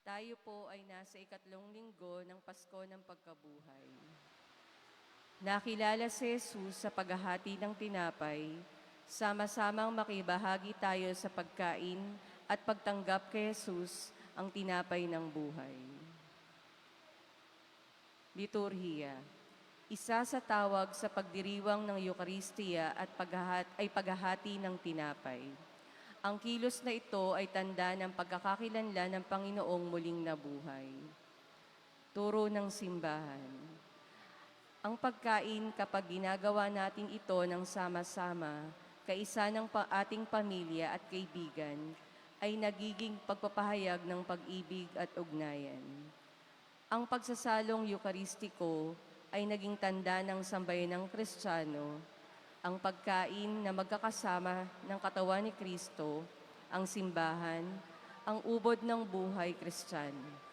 Tayo po ay nasa ikatlong linggo ng Pasko ng Pagkabuhay. Nakilala si Jesus sa paghahati ng tinapay, sama-samang makibahagi tayo sa pagkain at pagtanggap kay Jesus ang tinapay ng buhay. Liturhiya. Isa sa tawag sa pagdiriwang ng Eukaristiya at paghahati ng tinapay. Ang kilos na ito ay tanda ng pagkakakilanlan ng Panginoong muling nabuhay. Turo ng simbahan. Ang pagkain kapag ginagawa natin ito ng sama-sama, kaisa ng ating pamilya at kaibigan, ay nagiging pagpapahayag ng pag-ibig at ugnayan. Ang pagsasalong Eukaristiko ay naging tanda ng sambayanang Kristiyano, ang pagkain na magkakasama ng katawan ni Kristo, ang simbahan, ang ubod ng buhay Kristiyano.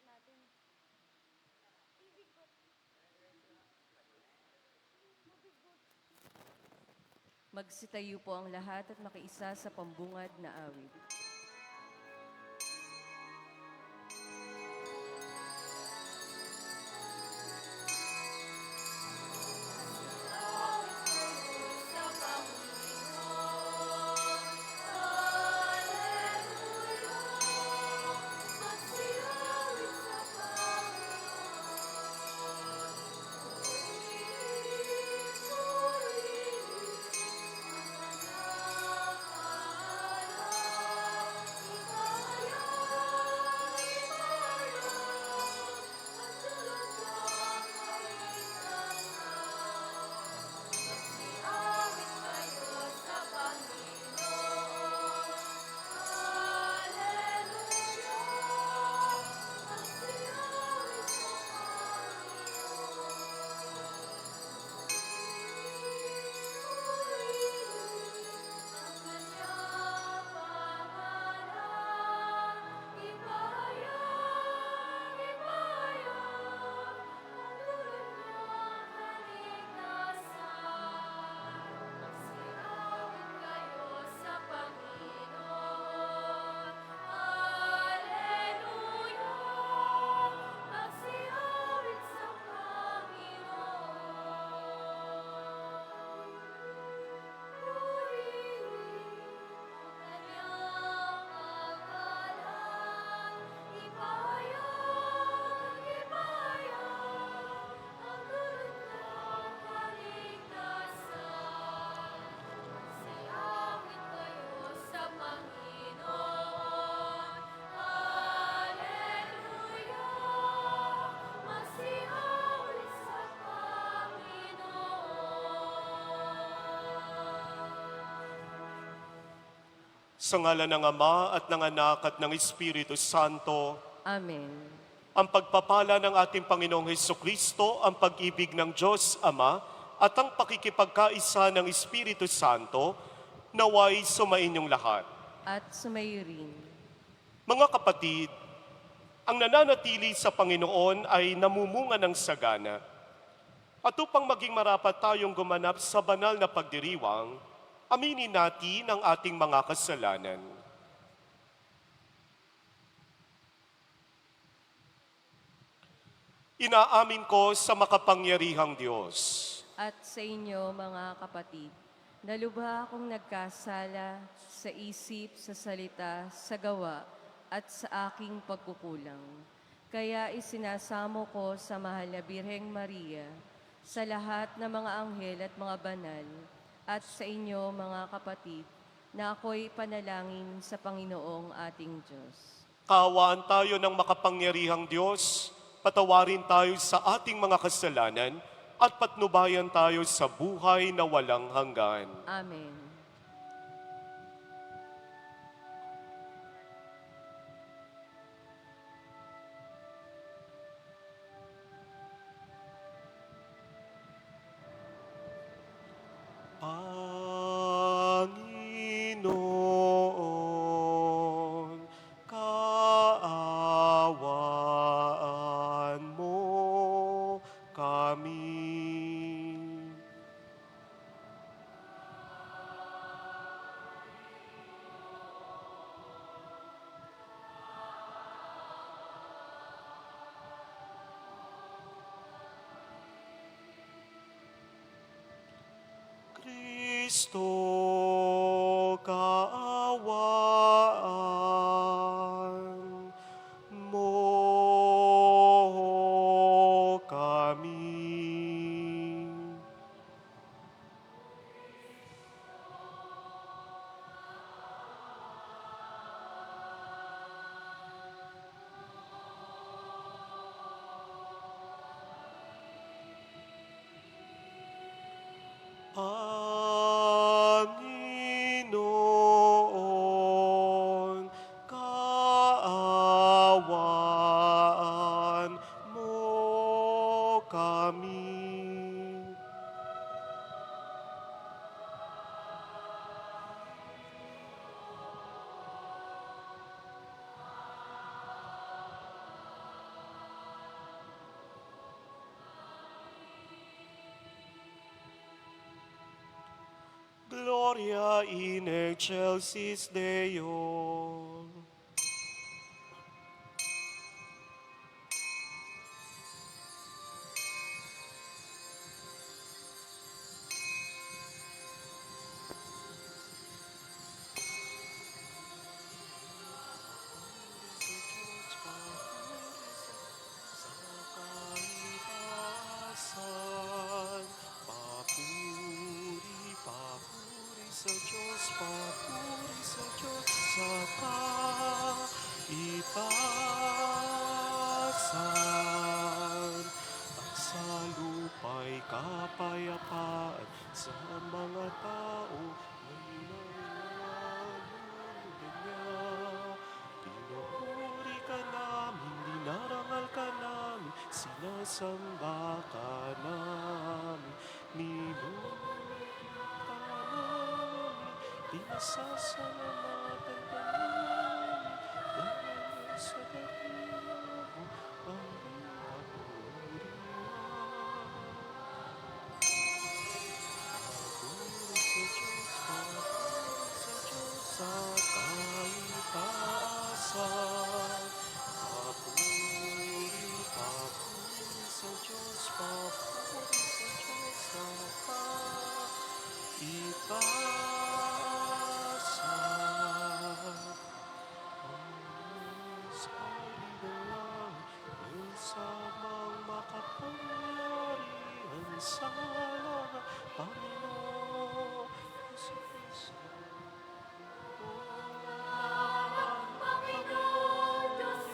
Natin. Magsitayo po ang lahat at makiisa sa pambungad na awit. Sa ngalan ng Ama at ng Anak at ng Espiritu Santo, Amen. ang pagpapala ng ating Panginoong Hesukristo, ang pag-ibig ng Diyos Ama, at ang pakikipagkaisa ng Espiritu Santo, naway sumainyong lahat. At sumayo rin. Mga kapatid, ang nananatili sa Panginoon ay namumunga ng sagana. At upang maging marapat tayong gumanap sa banal na pagdiriwang, aminin natin ang ating mga kasalanan. Inaamin ko sa makapangyarihang Diyos At sa inyo, mga kapatid, na lubha akong nagkasala sa isip, sa salita, sa gawa, at sa aking pagkukulang. Kaya isinasamo ko sa mahal na Birheng Maria, sa lahat ng mga anghel at mga banal, at sa inyo, mga kapatid, na ako'y panalangin sa Panginoong ating Diyos. Kaawaan tayo ng makapangyarihang Diyos, patawarin tayo sa ating mga kasalanan, at patnubayan tayo sa buhay na walang hanggan. Amen. Panginoon, kaawaan mo kami. Kristo, kaawaan mo kami. Panginoon, kaawaan mo kami. Gloria in excelsis Deo. Papuri sa Diyos sa kaitaasan, at sa lupa'y kapayapaan sa mga tao may nangangulugan niya. Pinupuri ka namin, dinarangal ka namin, sinasamba ka namin, pinasasalamatan ka namin, dahil sa dakila mo ang kapurihan. Papuri sa Diyos sa kaitaasan. Papuri sa Diyos, papuri sa Diyos sa kaitaasan. Samang makapangyarihan sa Panginoon Jesucristo. Panginoon Diyos ko, Diyos,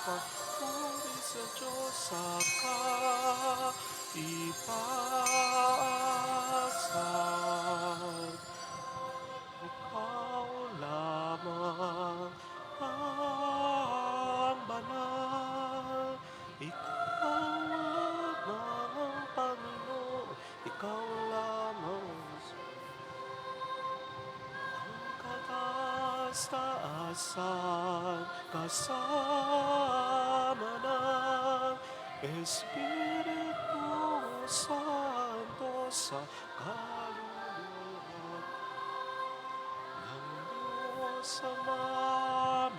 papuri sa Diyos sa kaipasan. Ikaw lamang ang banal. Ikaw lamang ang Panginoon. Ikaw lamang ang kataas-taasan. Kasama ng Espiritu Santo sa kaluluwa ng Diyos amamin.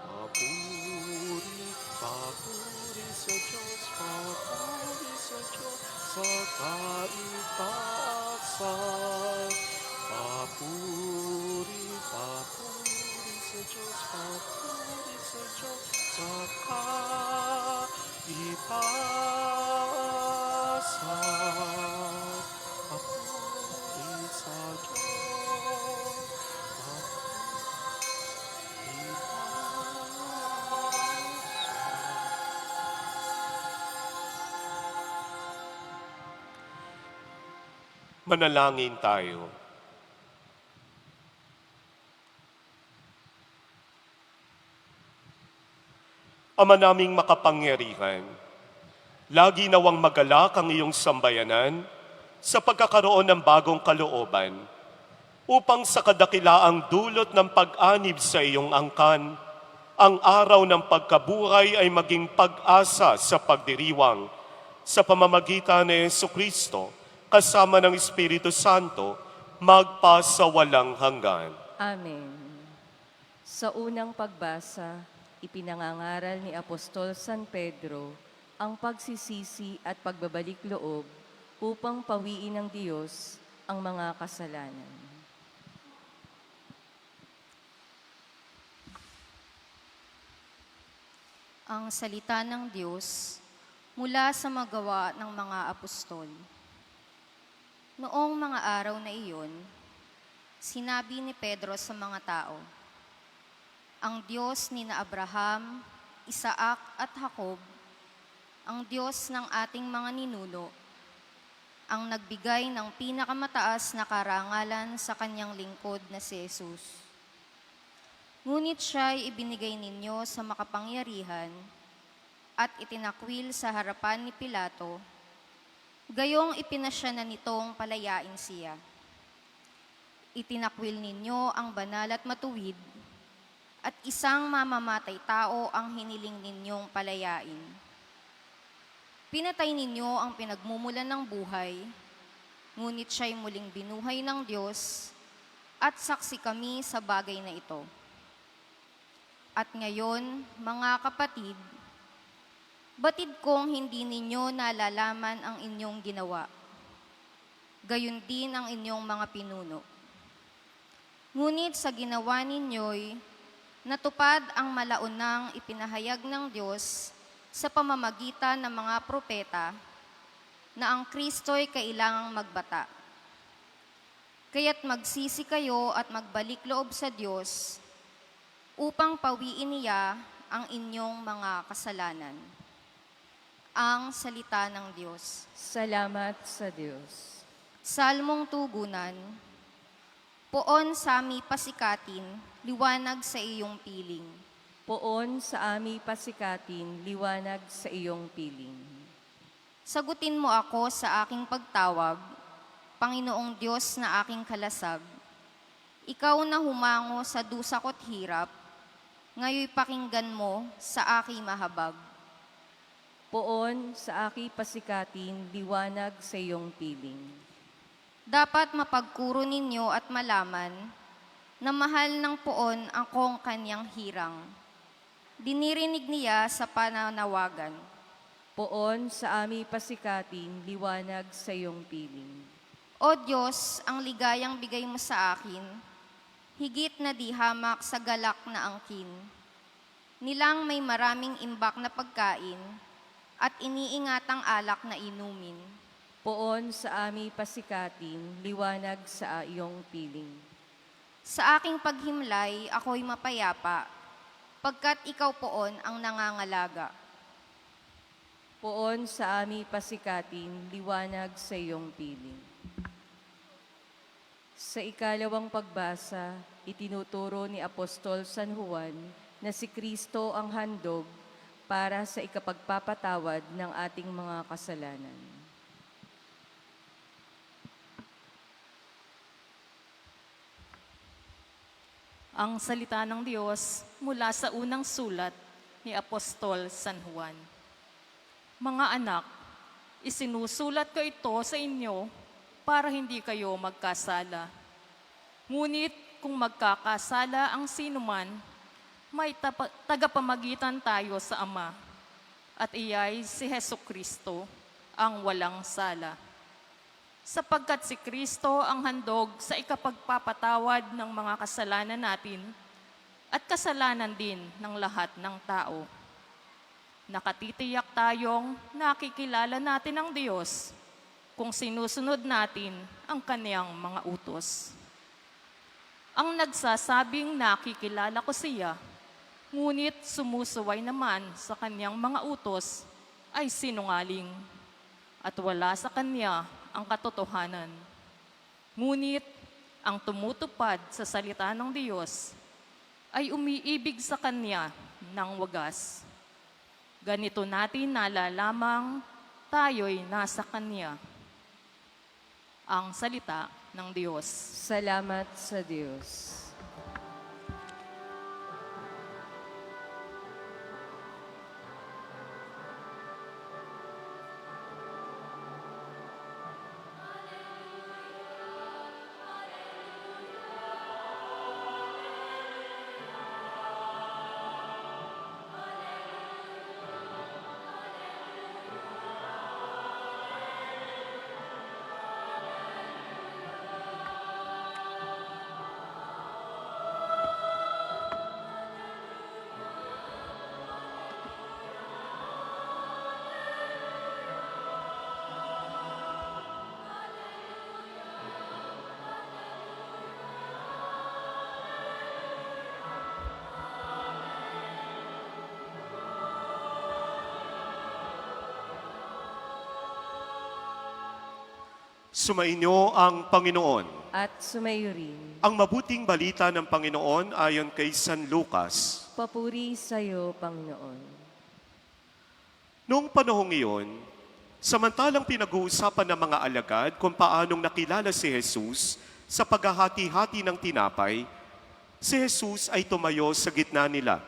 Papuri, papuri sa Diyos, papuri sa Diyos sa kaitaasan. Papuri, papuri sa Diyos, papuri sa Diyos sa kaitaasan. Papuri sa Diyos. Manalangin tayo. Ama naming makapangyarihan, lagi nawang magalak ang iyong sambayanan sa pagkakaroon ng bagong kalooban upang sa kadakilaang dulot ng pag-anib sa iyong angkan, ang araw ng pagkabuhay ay maging pag-asa sa pagdiriwang sa pamamagitan ni Jesucristo kasama ng Espiritu Santo magpasawalang hanggan. Amen. Sa unang pagbasa, ipinangangaral ni Apostol San Pedro ang pagsisisi at pagbabalik loob upang pawiin ng Diyos ang mga kasalanan. Ang salita ng Diyos mula sa magawa ng mga apostol. Noong mga araw na iyon, sinabi ni Pedro sa mga tao, ang Diyos ni na Abraham, Isaac at Jacob, ang Diyos ng ating mga ninuno, ang nagbigay ng pinakamataas na karangalan sa kanyang lingkod na si Jesus. Ngunit siya'y ibinigay ninyo sa makapangyarihan at itinakwil sa harapan ni Pilato, gayong ipinasya na nitong palayain siya. Itinakwil ninyo ang banal at matuwid, at isang mamamatay tao ang hiniling ninyong palayain. Pinatay ninyo ang pinagmumulan ng buhay, ngunit siya'y muling binuhay ng Diyos, at saksi kami sa bagay na ito. At ngayon, mga kapatid, batid kong hindi ninyo nalalaman ang inyong ginawa. Gayon din ang inyong mga pinuno. Ngunit sa ginawa ninyo'y natupad ang malaunang ipinahayag ng Diyos sa pamamagitan ng mga propeta na ang Kristo'y kailangang magbata. Kaya't magsisi kayo at magbalik loob sa Diyos upang pawiin niya ang inyong mga kasalanan. Ang salita ng Diyos. Salamat sa Diyos. Salmong tugunan. Poon sami pasikatin, liwanag sa iyong piling. Poon sa ami pasikatin, liwanag sa iyong piling. Sagutin mo ako sa aking pagtawag, Panginoong Diyos na aking kalasag. Ikaw na humango sa dusa ko't hirap, ngayoy pakinggan mo sa aking mahabag. Poon sa aki pasikatin, liwanag sa iyong piling. Dapat mapagkuro ninyo at malaman na mahal ng poon akong kanyang hirang. Dinirinig niya sa pananawagan. Poon sa ami pasikatin, liwanag sa iyong piling. O Diyos, ang ligayang bigay mo sa akin, higit na di hamak sa galak na angkin. Nilang may maraming imbak na pagkain at iniingatang alak na inumin. Poon sa ami pasikatin, liwanag sa iyong piling. Sa aking paghimlay, ako'y mapayapa pagkat ikaw poon ang nangangalaga. Poon sa ami pasikatin, liwanag sa iyong piling. Sa ikalawang pagbasa, itinuturo ni Apostol San Juan na si Kristo ang handog para sa ikapagpapatawad ng ating mga kasalanan. Ang salita ng Diyos mula sa unang sulat ni Apostol San Juan. Mga anak, isinusulat ko ito sa inyo para hindi kayo magkasala. Ngunit kung magkakasala ang sinuman, may tagapamagitan tayo sa Ama, at iyay si Hesukristo, ang walang sala. Sapagkat si Kristo ang handog sa ikapagpapatawad ng mga kasalanan natin at kasalanan din ng lahat ng tao. Nakatitiyak tayong nakikilala natin ang Diyos kung sinusunod natin ang Kaniyang mga utos. Ang nagsasabing nakikilala ko siya, ngunit sumusuway naman sa Kaniyang mga utos ay sinungaling at wala sa Kanya ang katotohanan. Ngunit ang tumutupad sa salita ng Diyos ay umiibig sa Kanya ng wagas. Ganito natin nalalamang tayo'y nasa Kanya. Ang salita ng Diyos. Salamat sa Diyos. Sumainyo ang Panginoon. At sumayo rin. Ang mabuting balita ng Panginoon ayon kay San Lucas. Papuri sa iyo, Panginoon. Noong panahong iyon, samantalang pinag-uusapan ng mga alagad kung paanong nakilala si Jesus sa paghahati-hati ng tinapay, si Jesus ay tumayo sa gitna nila.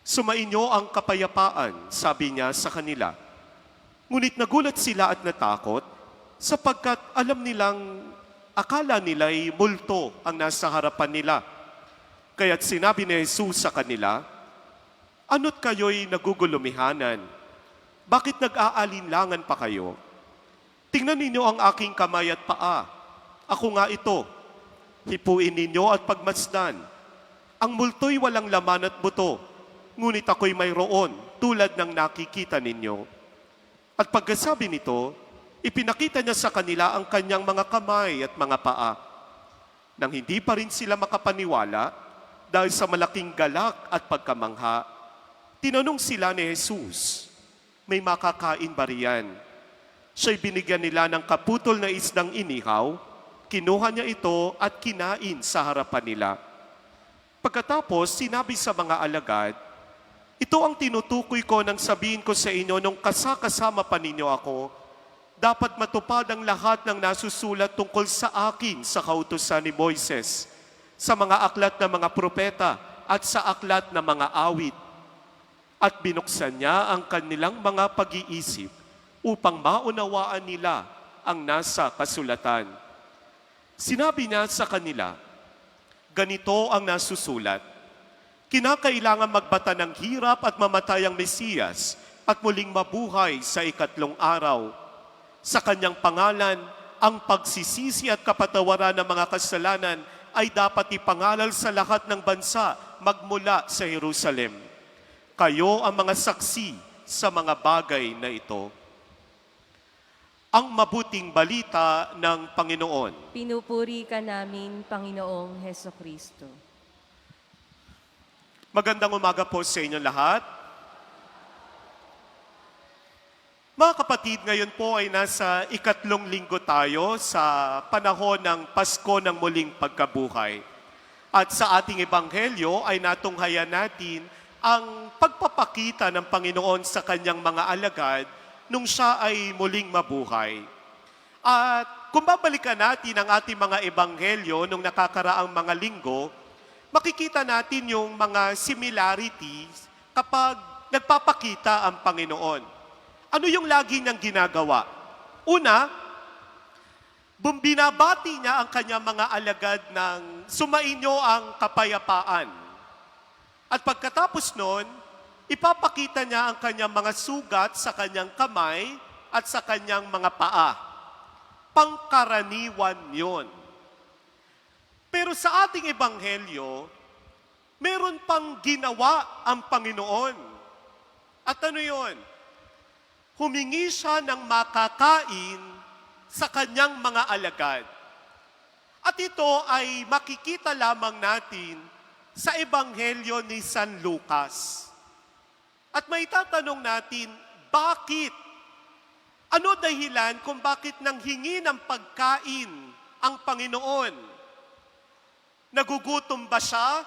Sumainyo ang kapayapaan, sabi niya sa kanila. Ngunit nagulat sila at natakot, sapagkat akala nila'y multo ang nasa harapan nila. Kaya't sinabi ni Jesus sa kanila, "Ano't kayo'y nagugulumihanan? Bakit nag-aalinlangan pa kayo? Tingnan ninyo ang aking kamay at paa. Ako nga ito. Hipuin ninyo at pagmasdan. Ang multo'y walang laman at buto, ngunit ako'y mayroon tulad ng nakikita ninyo." At pagkasabi nito, ipinakita niya sa kanila ang kanyang mga kamay at mga paa. Nang hindi pa rin sila makapaniwala, dahil sa malaking galak at pagkamangha, tinanong sila ni Jesus, "May makakain ba riyan?" Siya'y binigyan nila ng kaputol na isdang inihaw, kinuha niya ito at kinain sa harapan nila. Pagkatapos, sinabi sa mga alagad, "Ito ang tinutukoy ko nang sabihin ko sa inyo nung kasama pa ninyo ako, dapat matupad ang lahat ng nasusulat tungkol sa akin sa kautusan ni Moises, sa mga aklat ng mga propeta at sa aklat ng mga awit." At binuksan niya ang kanilang mga pag-iisip upang maunawaan nila ang nasa kasulatan. Sinabi niya sa kanila, "Ganito ang nasusulat, kinakailangan magbata ng hirap at mamatay ang Mesiyas at muling mabuhay sa ikatlong araw. Sa kanyang pangalan, ang pagsisisi at kapatawaran ng mga kasalanan ay dapat ipangalal sa lahat ng bansa magmula sa Jerusalem. Kayo ang mga saksi sa mga bagay na ito." Ang mabuting balita ng Panginoon. Pinupuri ka namin, Panginoong Hesukristo. Magandang umaga po sa inyo lahat. Mga kapatid, ngayon po ay nasa ikatlong linggo tayo sa panahon ng Pasko ng Muling Pagkabuhay. At sa ating ebanghelyo ay natunghayan natin ang pagpapakita ng Panginoon sa kanyang mga alagad nung siya ay muling mabuhay. At kung babalikan natin ang ating mga ebanghelyo nung nakakaraang mga linggo, makikita natin yung mga similarities kapag nagpapakita ang Panginoon. Ano yung lagi niyang ginagawa? Una, binabati niya ang kanyang mga alagad ng sumainyo ang kapayapaan. At pagkatapos nun, ipapakita niya ang kanyang mga sugat sa kanyang kamay at sa kanyang mga paa. Pangkaraniwan yun. Pero sa ating ebanghelyo, meron pang ginawa ang Panginoon. At ano yun? Humingi siya ng makakain sa kanyang mga alagad. At ito ay makikita lamang natin sa ebanghelyo ni San Lucas. At may tatanong natin, bakit? Ano dahilan kung bakit nanghingi ng pagkain ang Panginoon? Nagugutom ba siya?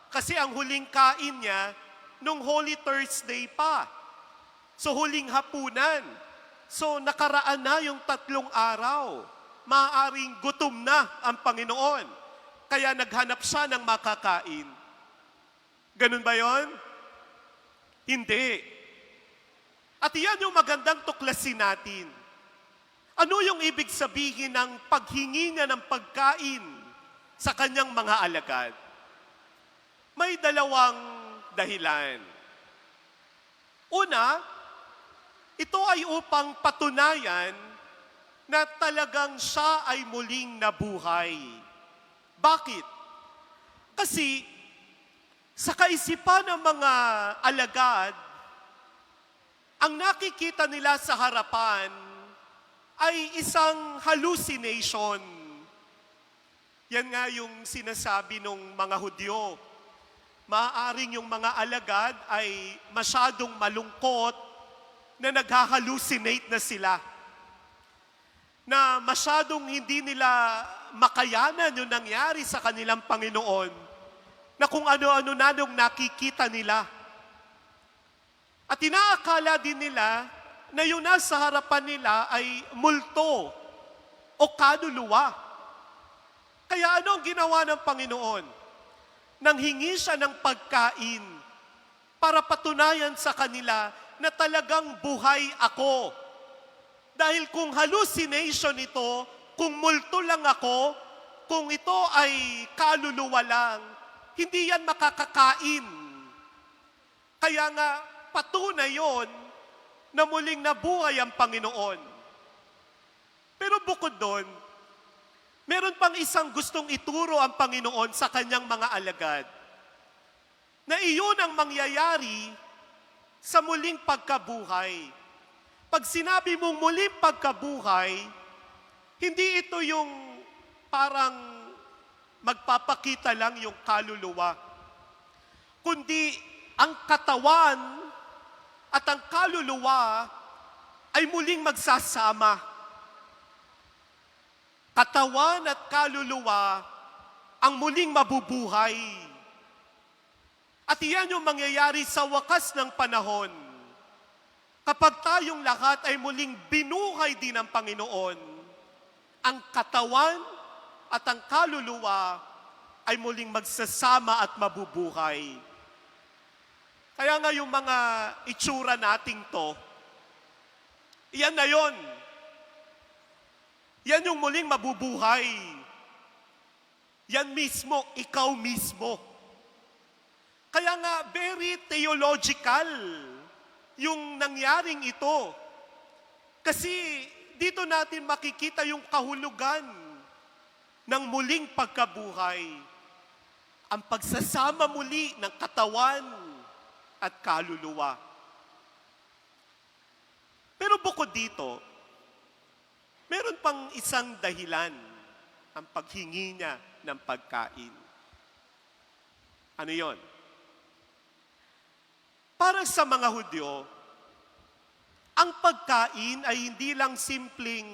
Kasi ang huling kain niya, nung Holy Thursday pa. So huling hapunan. So nakaraan na yung 3 araw. Maaaring gutom na ang Panginoon. Kaya naghanap siya ng makakain. Ganun ba yon? Hindi. At iyan yung magandang tuklasin natin. Ano yung ibig sabihin ng paghingi niya ng pagkain sa kanyang mga alagad? May dalawang dahilan. Una, ito ay upang patunayan na talagang siya ay muling nabuhay. Bakit? Kasi sa kaisipan ng mga alagad, ang nakikita nila sa harapan ay isang hallucination. Yan nga yung sinasabi ng mga Hudyo. Maaaring yung mga alagad ay masyadong malungkot na naghahallucinate na sila. Na masyadong hindi nila makayanan yung nangyari sa kanilang Panginoon. Na kung ano-ano na nung nakikita nila. At inaakala din nila na yung nasa harapan nila ay multo o kaluluwa. Kaya ano ang ginawa ng Panginoon? Nanghingi siya ng pagkain para patunayan sa kanila na talagang buhay ako. Dahil kung hallucination ito, kung multo lang ako, kung ito ay kaluluwa lang, hindi yan makakakain. Kaya nga, patunay yon na muling nabuhay ang Panginoon. Pero bukod doon, meron pang isang gustong ituro ang Panginoon sa kanyang mga alagad. Na iyon ang mangyayari sa muling pagkabuhay. Pag sinabi mong muling pagkabuhay, hindi ito yung parang magpapakita lang yung kaluluwa. Kundi ang katawan at ang kaluluwa ay muling magsasama. Katawan at kaluluwa ang muling mabubuhay. At iyan yung mangyayari sa wakas ng panahon. Kapag tayong lahat ay muling binuhay din ng Panginoon, ang katawan at ang kaluluwa ay muling magsasama at mabubuhay. Kaya nga yung mga itsura nating to, iyan na yon. Yan yung muling mabubuhay. Yan mismo, ikaw mismo. Kaya nga, very theological yung nangyaring ito. Kasi dito natin makikita yung kahulugan ng muling pagkabuhay. Ang pagsasama muli ng katawan at kaluluwa. Pero bukod dito, meron pang isang dahilan ang paghingi niya ng pagkain. Ano yon? Para sa mga Hudyo, ang pagkain ay hindi lang simpleng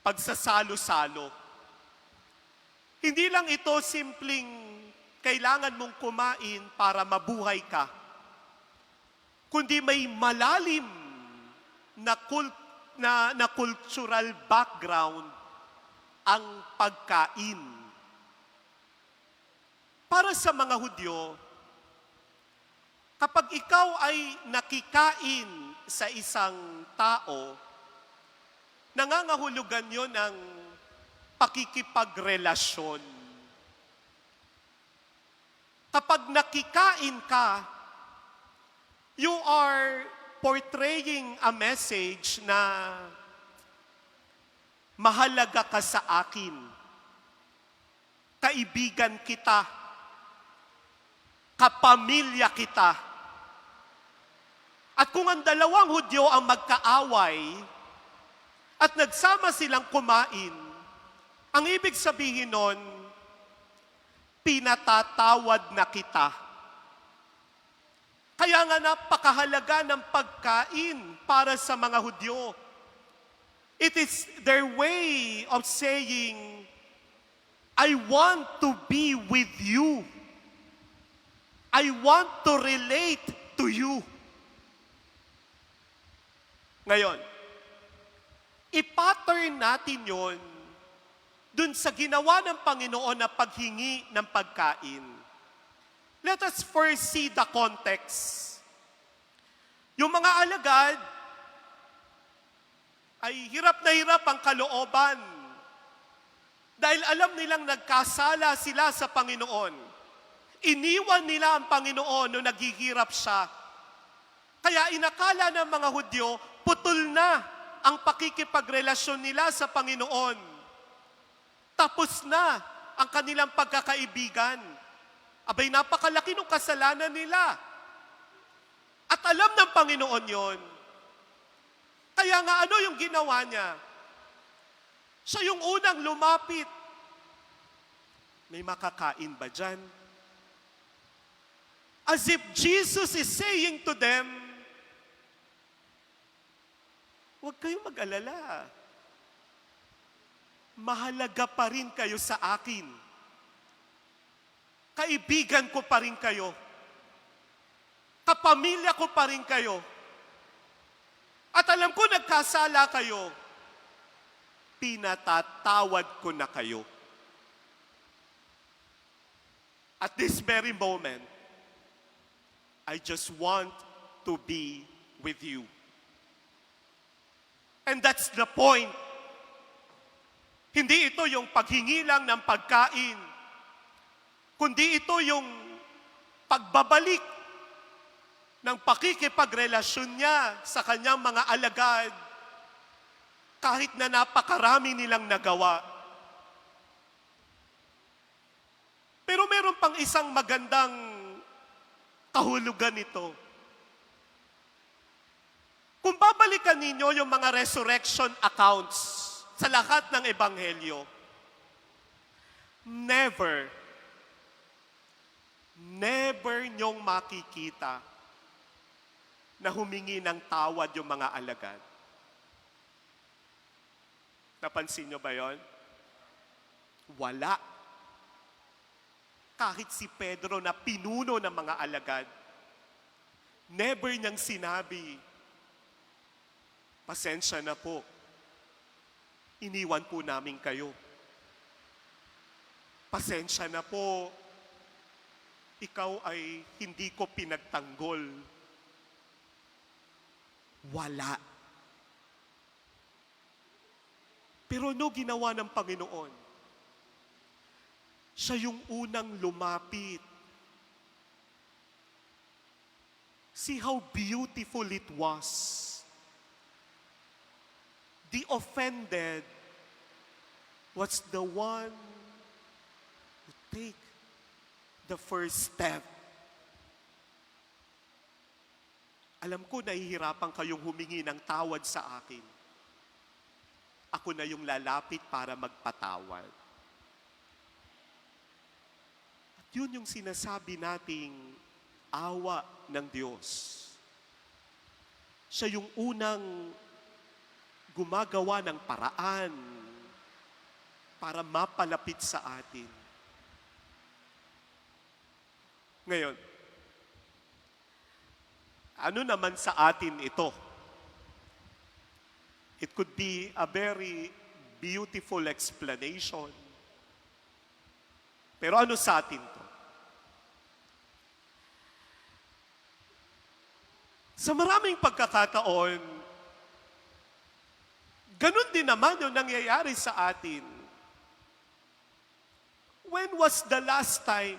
pagsasalo-salo. Hindi lang ito simpleng kailangan mong kumain para mabuhay ka, kundi may malalim na cultural background ang pagkain. Para sa mga Hudyo, kapag ikaw ay nakikain sa isang tao, nangangahulugan yon ng pakikipagrelasyon. Kapag nakikain ka, you are portraying a message na mahalaga ka sa akin. Kaibigan kita. Kapamilya kita. At kung ang dalawang Hudyo ang magkaaway at nagsama silang kumain, ang ibig sabihin nun, pinatatawad na kita. Kaya nga napakahalaga ng pagkain para sa mga Hudyo. It is their way of saying, I want to be with you. I want to relate to you. Ngayon, ipattern natin yon dun sa ginawa ng Panginoon na paghingi ng pagkain. Let us first see the context. Yung mga alagad ay hirap na hirap ang kalooban dahil alam nilang nagkasala sila sa Panginoon. Iniwan nila ang Panginoon nung naghihirap siya. Kaya inakala ng mga Hudyo, putol na ang pakikipagrelasyon nila sa Panginoon. Tapos na ang kanilang pagkakaibigan. Abay, napakalaki ng kasalanan nila. At alam ng Panginoon yon. Kaya nga ano yung ginawa niya? Siya yung unang lumapit. May makakain ba dyan? As if Jesus is saying to them, huwag kayong mag-alala. Mahalaga pa rin kayo sa akin. Kaibigan ko pa rin kayo. Kapamilya ko pa rin kayo. At alam ko nagkasala kayo. Pinatatawad ko na kayo. At this very moment, I just want to be with you. And that's the point. Hindi ito yung paghingi lang ng pagkain, kundi ito yung pagbabalik ng pakikipagrelasyon niya sa kanyang mga alagad kahit na napakarami nilang nagawa. Pero meron pang isang magandang kahulugan nito. Kung babalikan ninyo yung mga resurrection accounts sa lahat ng ebanghelyo, never nyong makikita na humingi ng tawad yung mga alagad. Napansin nyo ba yon? Wala. Kahit si Pedro na pinuno ng mga alagad, never niyang sinabi, pasensya na po, iniwan po namin kayo. Pasensya na po, ikaw ay hindi ko pinagtanggol. Wala. Pero no ginawa ng Panginoon? Siya yung unang lumapit. See how beautiful it was. The offended was the one who take the first step. Alam ko nahihirapan kayong humingi ng tawad sa akin. Ako na yung lalapit para magpatawad. At yun yung sinasabi nating awa ng Diyos. Siya yung unang gumagawa ng paraan para mapalapit sa atin. Ngayon, ano naman sa atin ito? It could be a very beautiful explanation. Pero ano sa atin to? Sa maraming pagkakataon, ganun din naman yung nangyayari sa atin. When was the last time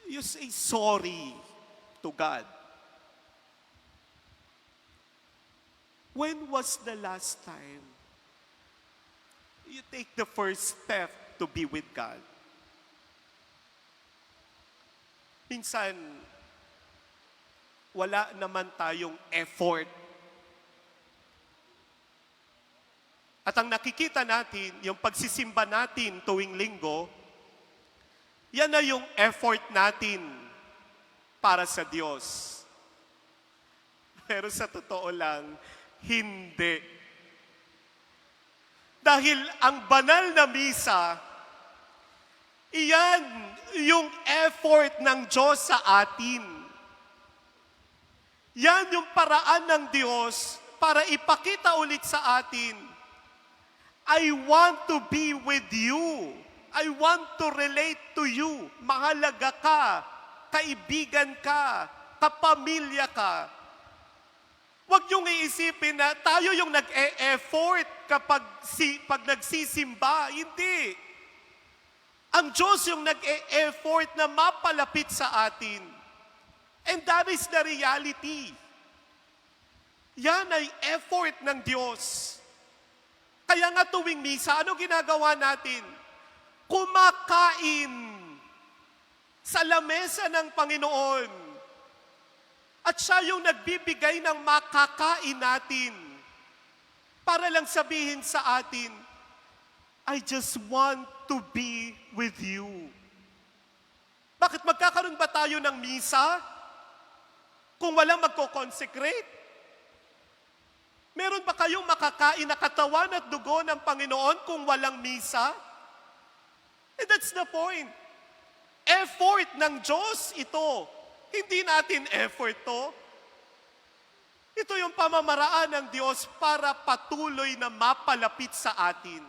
you say sorry to God? When was the last time you take the first step to be with God? Minsan, wala naman tayong effort. At ang nakikita natin, yung pagsisimba natin tuwing linggo, yan na yung effort natin para sa Diyos. Pero sa totoo lang, hindi. Dahil ang banal na misa, iyan yung effort ng Diyos sa atin. Yan yung paraan ng Diyos para ipakita ulit sa atin, I want to be with you. I want to relate to you. Mahalaga ka, kaibigan ka, kapamilya ka. Huwag niyong iisipin na tayo yung nag-e-effort pag nagsisimba. Hindi. Ang Diyos yung nag-e-effort na mapalapit sa atin. And that is the reality. Yan ay effort ng Diyos. Kaya nga tuwing misa, ano ginagawa natin? Kumakain sa lamesa ng Panginoon. At siya yung nagbibigay ng makakain natin para lang sabihin sa atin, I just want to be with you. Bakit magkakaroon ba tayo ng misa kung walang magko-consecrate? Meron ba kayong makakain na katawan at dugo ng Panginoon kung walang misa? And that's the point. Effort ng Diyos ito. Hindi natin effort to. Ito yung pamamaraan ng Diyos para patuloy na mapalapit sa atin.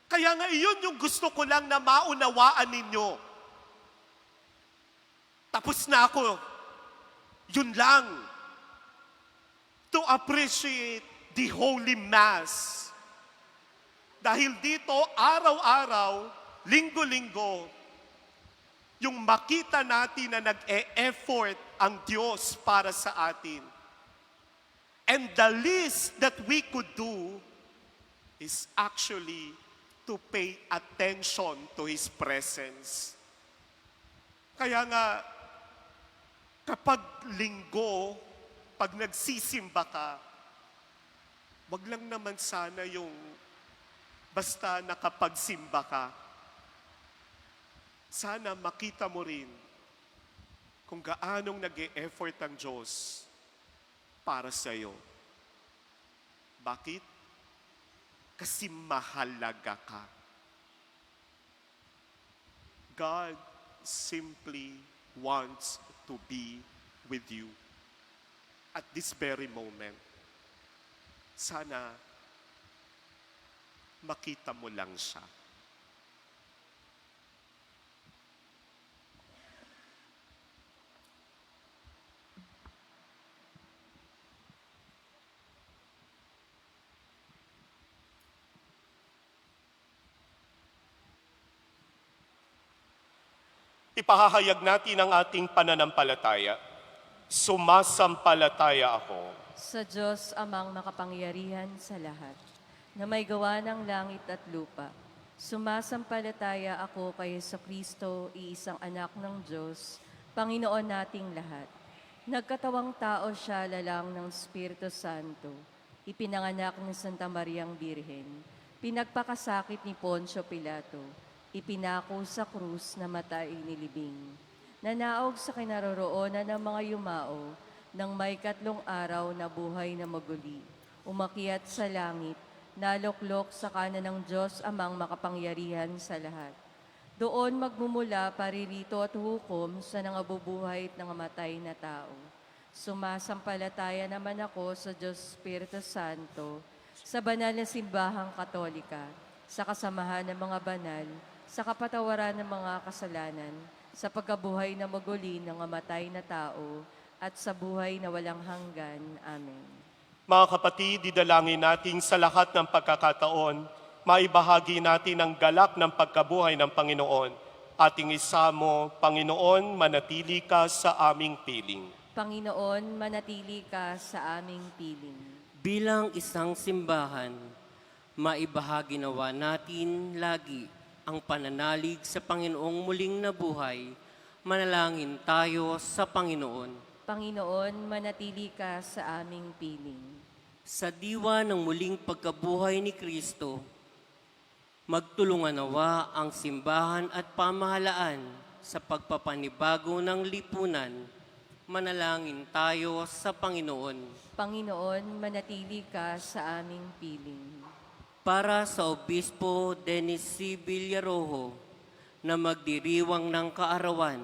Kaya nga iyon yung gusto ko lang na maunawaan ninyo. Tapos na ako. Yun lang. To appreciate the Holy Mass. Dahil dito, araw-araw, linggo-linggo, yung makita natin na nag-e-effort ang Diyos para sa atin. And the least that we could do is actually to pay attention to His presence. Kaya nga, kapag linggo, pag nagsisimba ka, wag lang naman sana yung basta nakapagsimba ka. Sana makita mo rin kung gaanong nag-e-effort ang Diyos para sa iyo. Bakit? Kasi mahalaga ka. God simply wants to be with you. At this very moment, sana makita mo lang siya. Ipahahayag natin ang ating pananampalataya. Sumasampalataya ako Sa Diyos amang makapangyarihan sa lahat, na may gawa ng langit at lupa. Sumasampalataya ako kay Jesucristo, iisang anak ng Diyos, Panginoon nating lahat. Nagkatawang tao siya lalang ng Espiritu Santo, ipinanganak ng Santa Mariang Birhen, pinagpakasakit ni Poncio Pilato, Ipinako sa krus na matay nilibing. Nanaog sa kinaroroonan ng mga yumao, nang may 3 araw na buhay na maguli. Umakyat sa langit, naluklok sa kanan ng Diyos amang makapangyarihan sa lahat. Doon magmumula paririto at hukom sa nangabubuhay at nangamatay na tao. Sumasampalataya naman ako sa Diyos Espiritu Santo, sa banal na simbahang katolika, sa kasamahan ng mga banal, sa kapatawaran ng mga kasalanan, sa pagkabuhay na maguli ng amatay na tao, at sa buhay na walang hanggan. Amen. Mga kapatid, didalangin natin sa lahat ng pagkakataon, maibahagi natin ang galak ng pagkabuhay ng Panginoon. Ating isamo, Panginoon, manatili ka sa aming piling. Panginoon, manatili ka sa aming piling. Bilang isang simbahan, maibahagi nawa natin lagi ang pananalig sa Panginoong muling nabuhay. Manalangin tayo sa Panginoon. Panginoon, manatili ka sa aming piling. Sa diwa ng muling pagkabuhay ni Kristo, magtulungan nawa ang simbahan at pamahalaan sa pagpapanibago ng lipunan. Manalangin tayo sa Panginoon. Panginoon, manatili ka sa aming piling. Para sa Obispo Dennis C. Villarojo na magdiriwang ng kaarawan,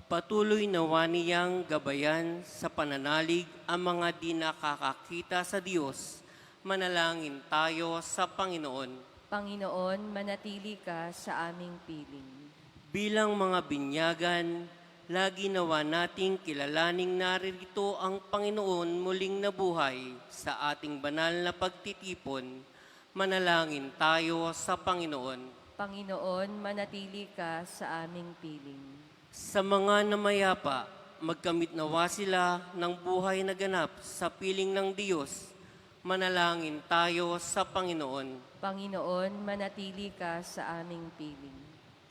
patuloy nawa niyang gabayan sa pananalig ang mga di nakakakita sa Diyos. Manalangin tayo sa Panginoon. Panginoon, manatili ka sa aming piling. Bilang mga binyagan, lagi nawa nating kilalaning naririto ang Panginoon muling nabuhay sa ating banal na pagtitipon. Manalangin tayo sa Panginoon. Panginoon, manatili ka sa aming piling. Sa mga namayapa, magkamit nawa sila ng buhay na ganap sa piling ng Diyos. Manalangin tayo sa Panginoon. Panginoon, manatili ka sa aming piling.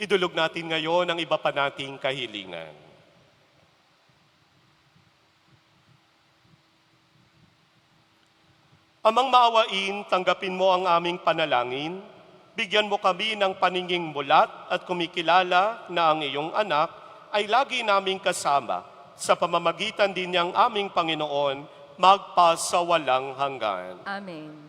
Idulog natin ngayon ang iba pa nating kahilingan. Amang maawain, tanggapin mo ang aming panalangin. Bigyan mo kami ng paninging mulat at kumikilala na ang iyong anak ay lagi naming kasama sa pamamagitan din niyang aming Panginoon magpasawalang hanggan. Amen.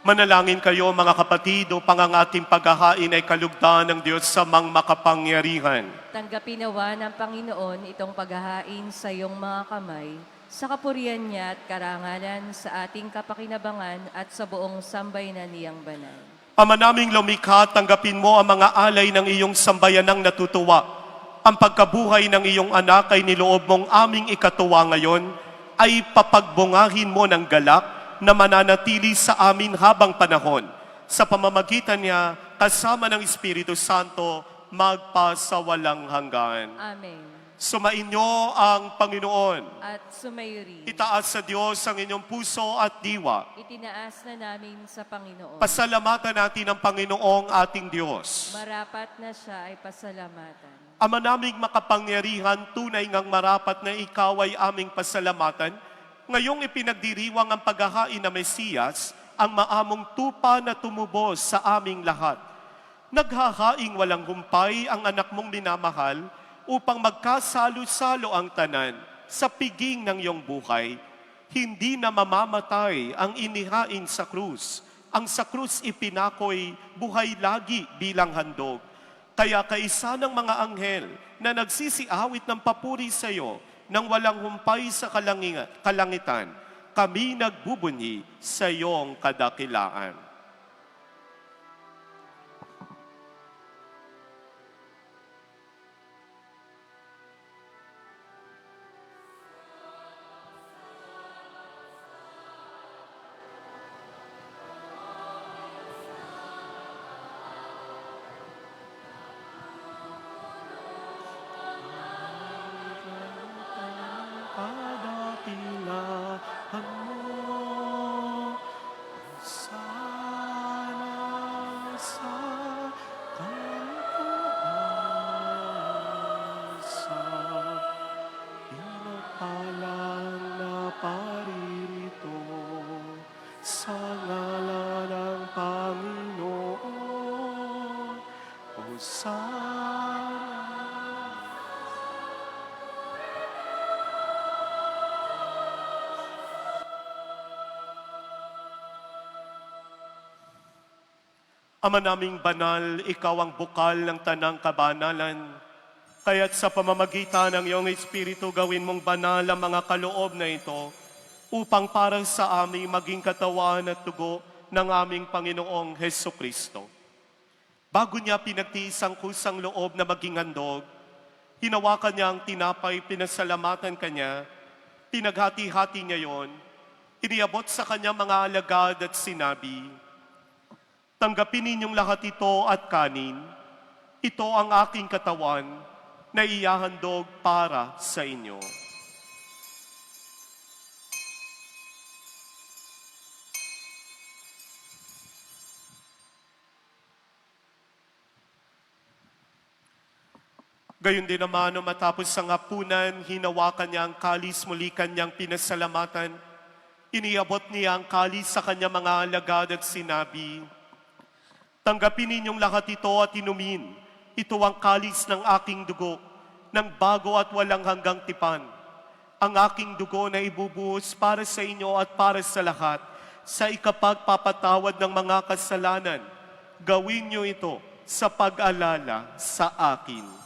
Manalangin kayo mga kapatid upang ang ating paghahain ay kalugdan ng Diyos sa mang makapangyarihan. Tanggapin nawa ng Panginoon itong paghahain sa iyong mga kamay, sa kapurihan niya at karangalan sa ating kapakinabangan at sa buong sambayanan niyang banal. Ama naming lumikha, tanggapin mo ang mga alay ng iyong sambayanang natutuwa. Ang pagkabuhay ng iyong anak ay niloob mong aming ikatuwa ngayon, ay papagbungahin mo ng galak na mananatili sa amin habang panahon. Sa pamamagitan niya, kasama ng Espiritu Santo, magpasawalang hanggan. Amen. Sumainyo ang Panginoon. At sumayo rin. Itaas sa Diyos ang inyong puso at diwa. Itinaas na namin sa Panginoon. Pasalamatan natin ang Panginoong ating Diyos. Marapat na siya ay pasalamatan. Ama naming makapangyarihan, tunay ngang marapat na ikaw ay aming pasalamatan. Ngayong ipinagdiriwang ang paghahain na Mesiyas, ang maamong tupa na tumubos sa aming lahat. Naghahaing walang humpay ang anak mong minamahal upang magkasalo-salo ang tanan sa piging ng iyong buhay. Hindi na mamamatay ang inihain sa krus. Ang sa krus ipinakoy buhay lagi bilang handog. Kaya kaisa ng mga anghel na nagsisiawit ng papuri sa iyo nang walang humpay sa kalangitan, kami nagbubunyi sa iyong kadakilaan. Kadakilaan mo, sana sa kaisa, pinapalang na paririto sa ngalan ng Panginoon. Hosanna. Ama naming banal, ikaw ang bukal ng tanang kabanalan. Kaya't sa pamamagitan ng iyong Espiritu, gawin mong banal ang mga kaloob na ito upang para sa aming maging katawan at dugo ng aming Panginoong Heso Kristo. Bago niya pinagtiis ang kusang loob na maging handog, hinawakan niya ang tinapay, pinasalamatan kanya, pinaghati-hati niya yon, iniabot sa kanya mga alagad at sinabi, tanggapin ninyong lahat ito at kanin. Ito ang aking katawan na iyahandog para sa inyo. Gayon din naman, nung matapos ang hapunan, hinawakan niya ang kalis, muli kanyang pinasalamatan. Iniabot niya ang kalis sa kanyang mga alagad at sinabi, tanggapin ninyong lahat ito at inumin. Ito ang kalis ng aking dugo, ng bago at walang hanggang tipan. Ang aking dugo na ibubuhos para sa inyo at para sa lahat, sa ikapagpapatawad ng mga kasalanan. Gawin niyo ito sa pag-alala sa akin.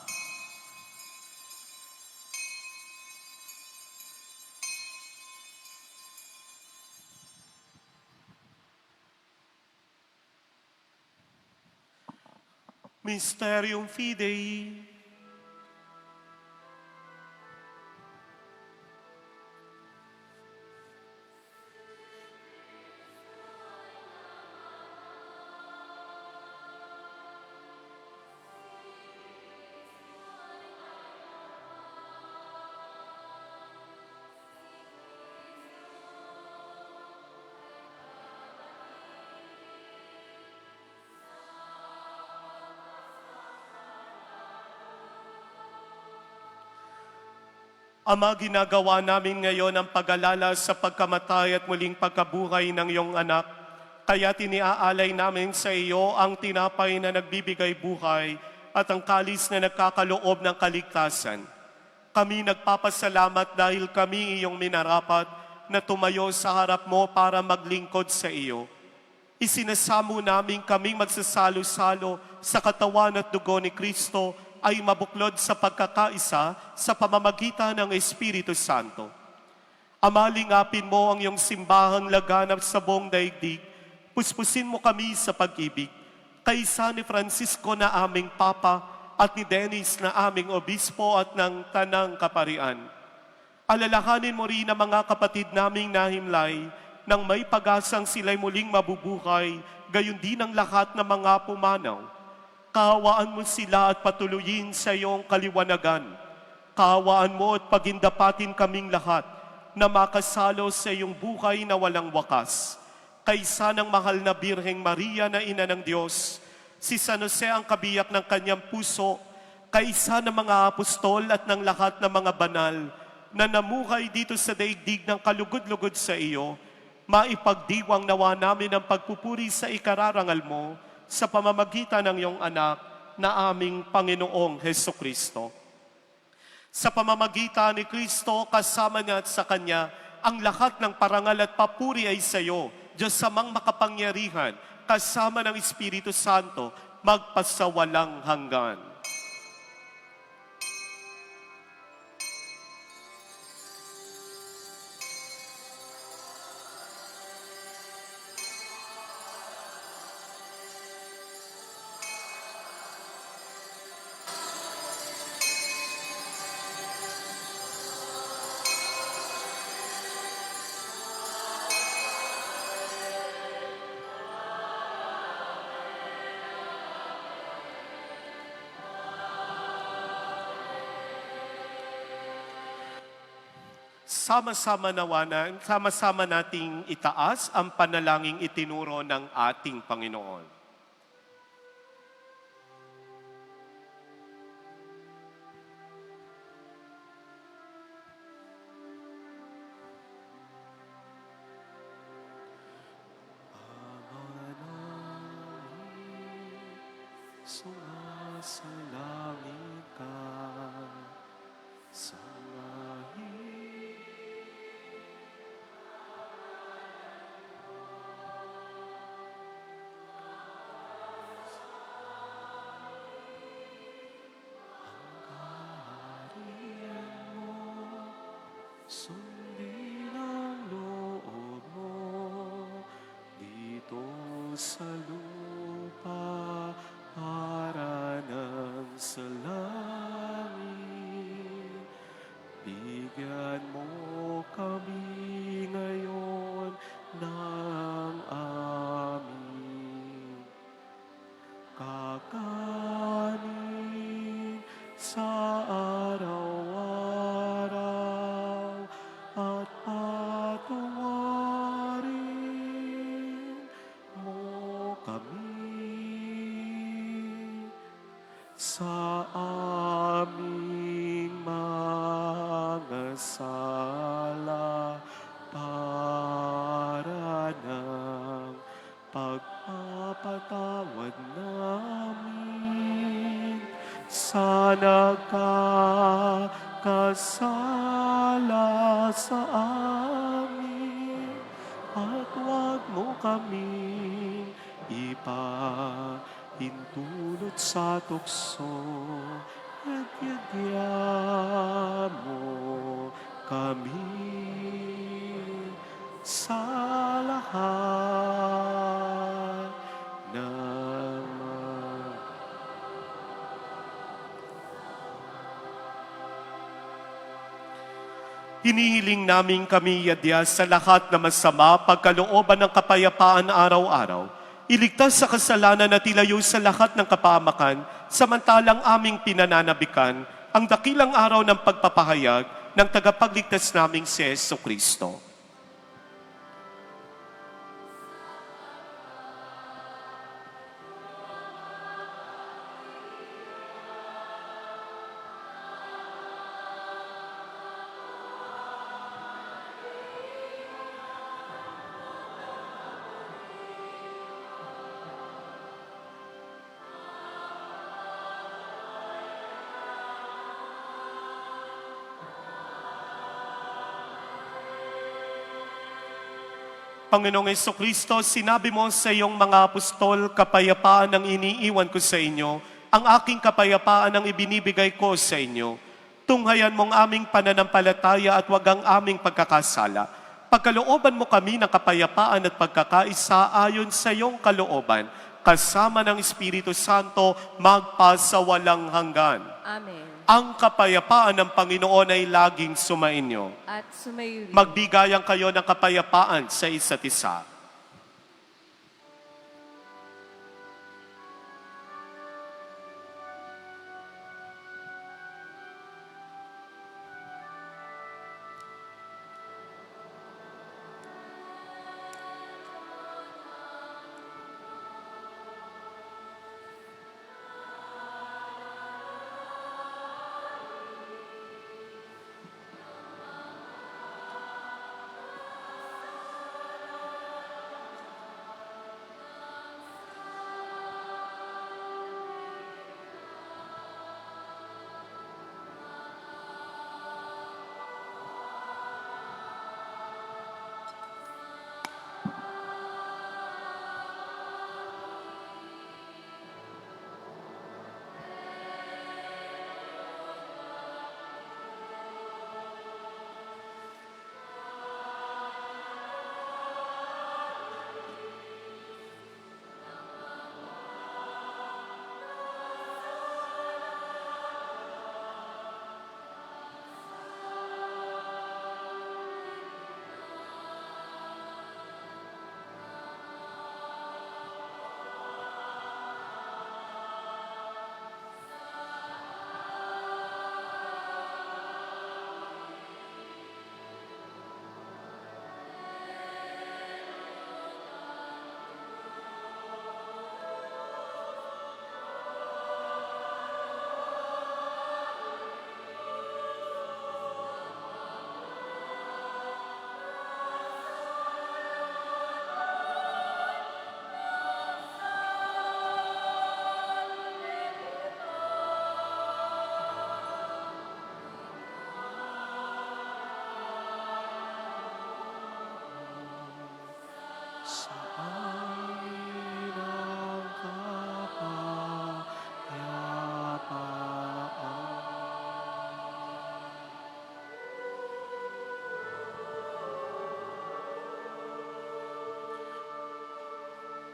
Mysterium Fidei. Ama, ginagawa namin ngayon ang pag-alala sa pagkamatay at muling pagkabuhay ng iyong anak. Kaya tiniaalay namin sa iyo ang tinapay na nagbibigay buhay at ang kalis na nagkakaloob ng kaligtasan. Kami nagpapasalamat dahil kami iyong minarapat na tumayo sa harap mo para maglingkod sa iyo. Isinasamo namin kaming magsasalo-salo sa katawan at dugo ni Kristo ay mabuklod sa pagkakaisa sa pamamagitan ng Espiritu Santo. Ama, lingapin mo ang iyong simbahang laganap sa buong daigdig. Puspusin mo kami sa pag-ibig. Kaisa ni Francisco na aming Papa at ni Dennis na aming Obispo at ng Tanang Kaparian. Alalahanin mo rin ang mga kapatid naming nahimlay nang may pag-asang sila'y muling mabubuhay, gayon din ang lahat ng mga pumanaw. Kaawaan mo sila at patuloyin sa iyong kaliwanagan. Kaawaan mo at pagindapatin kaming lahat na makasalo sa iyong buhay na walang wakas. Kaysa ng mahal na Birheng Maria na Ina ng Diyos, si San Jose ang kabiyak ng kanyang puso, kaysa ng mga apostol at ng lahat ng mga banal na namuhay dito sa daigdig ng kalugod-lugod sa iyo, maipagdiwang nawa namin ang pagpupuri sa ikararangal mo sa pamamagitan ng iyong anak na aming Panginoong Heso Kristo. Sa pamamagitan ni Kristo, kasama niya at sa Kanya, ang lahat ng parangal at papuri ay sa iyo, Diyos samang makapangyarihan, kasama ng Espiritu Santo, magpasawalang hanggan. Sama-sama nating itaas ang panalangin itinuro ng ating Panginoon. Sumasalangit ka sa langit. Sundin ang loob mo dito sa lupa para nang sa langit. Bigyan mo kami ngayon ng aming kakanin sa araw-araw at patawarin mo kami sa aming mga sala para ng pagpapatawad namin sa nagkakasala sa amin, at huwag mo kaming ipahintulot sa tukso, at yagyan mo kami sa lahat ng hinihiling namin kami, yadya, sa lahat na masama, pagkalooban ng kapayapaan araw-araw, iligtas sa kasalanan at ilayo sa lahat ng kapahamakan, samantalang aming pinananabikan ang dakilang araw ng pagpapahayag ng tagapagligtas naming si Heso Kristo. Panginoong Jesucristo, sinabi mo sa iyong mga apostol, kapayapaan ang iniiwan ko sa inyo, ang aking kapayapaan ang ibinibigay ko sa inyo. Tunghayan mong aming pananampalataya at wag ang aming pagkakasala. Pagkalooban mo kami ng kapayapaan at pagkakaisa ayon sa iyong kalooban, kasama ng Espiritu Santo, magpasawalang hanggan. Amen. Ang kapayapaan ng Panginoon ay laging sumainyo. At sumayo rin. Magbigayan kayo ng kapayapaan sa isa't isa.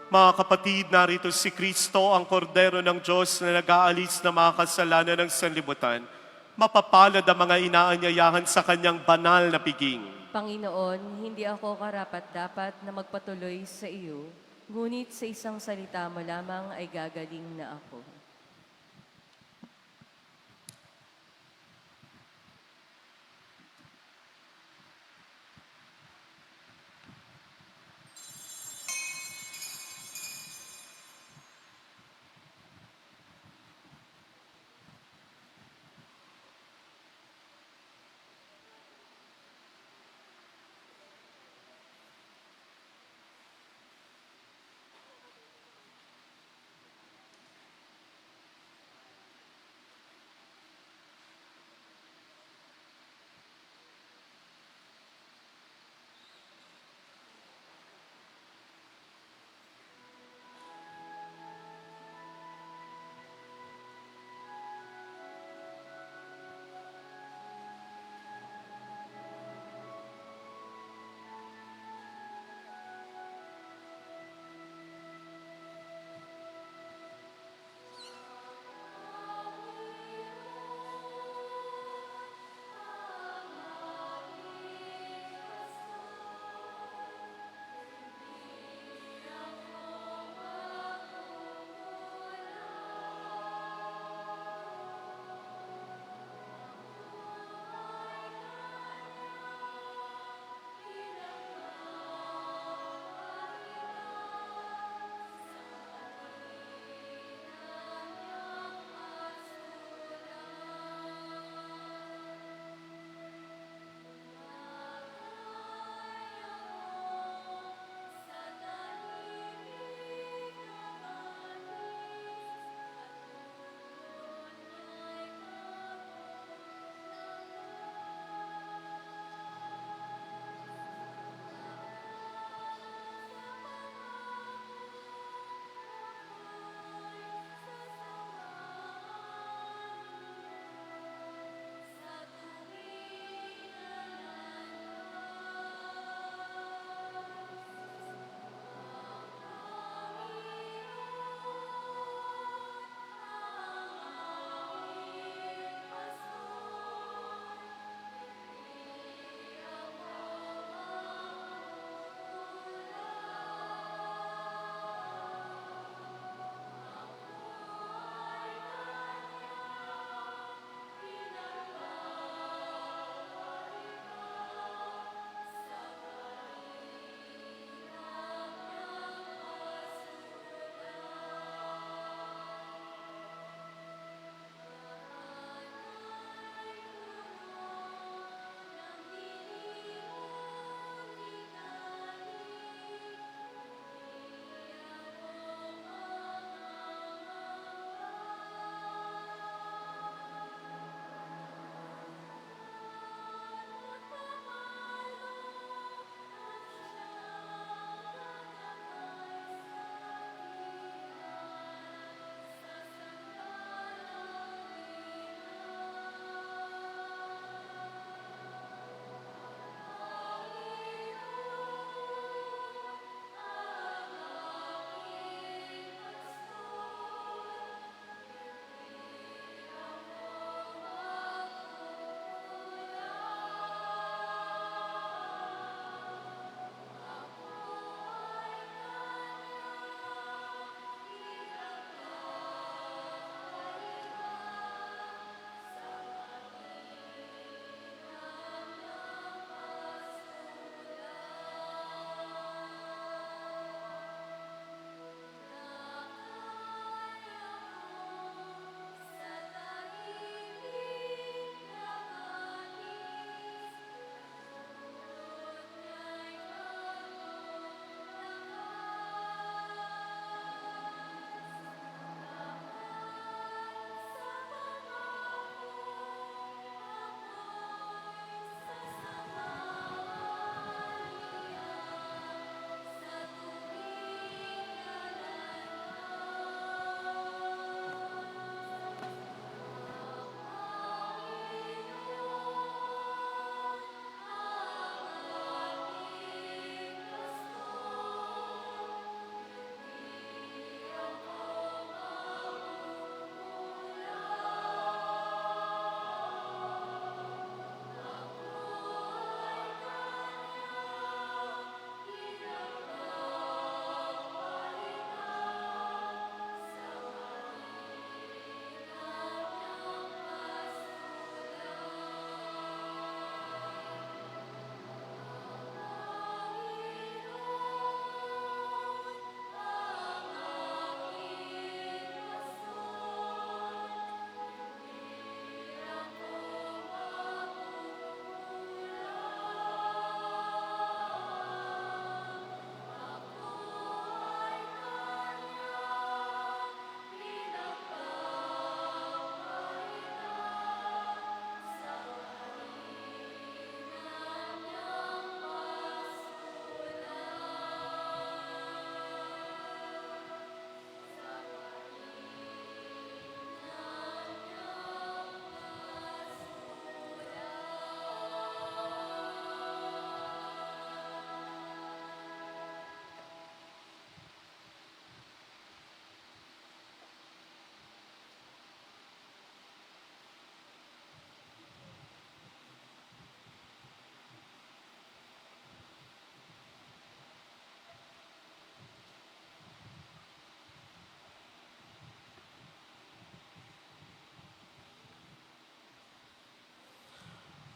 Mga kapatid, narito si Kristo, ang kordero ng Diyos na nag-aalis na mga kasalanan ng sanlibutan. Mapapalad ang mga inaanyayahan sa kanyang banal na piging. Panginoon, hindi ako karapat-dapat na magpatuloy sa iyo, ngunit sa isang salita mo lamang ay gagaling na ako.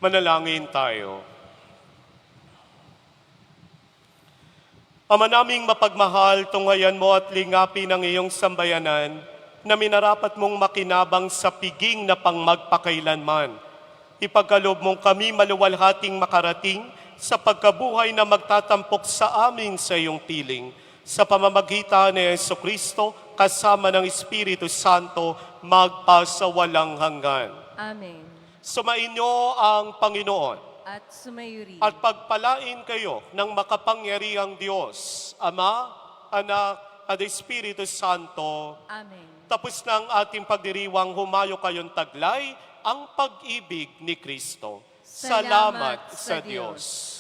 Manalangin tayo. Ama naming mapagmahal, tunghayan mo at lingapin ang iyong sambayanan na minarapat mong makinabang sa piging na pangmagpakailanman. Ipagkaloob mong kami maluwalhating makarating sa pagkabuhay na magtatampok sa amin sa iyong piling. Sa pamamagitan ni Jesucristo, kasama ng Espiritu Santo, magpasawalang hanggan. Amen. Sumainyo ang Panginoon. At sumayuri. At pagpalain kayo ng makapangyarihang Diyos, Ama, Anak, at Espiritu Santo. Amen. Tapos na ang ating pagdiriwang, humayo kayong taglay ang pag-ibig ni Kristo. Salamat sa Diyos.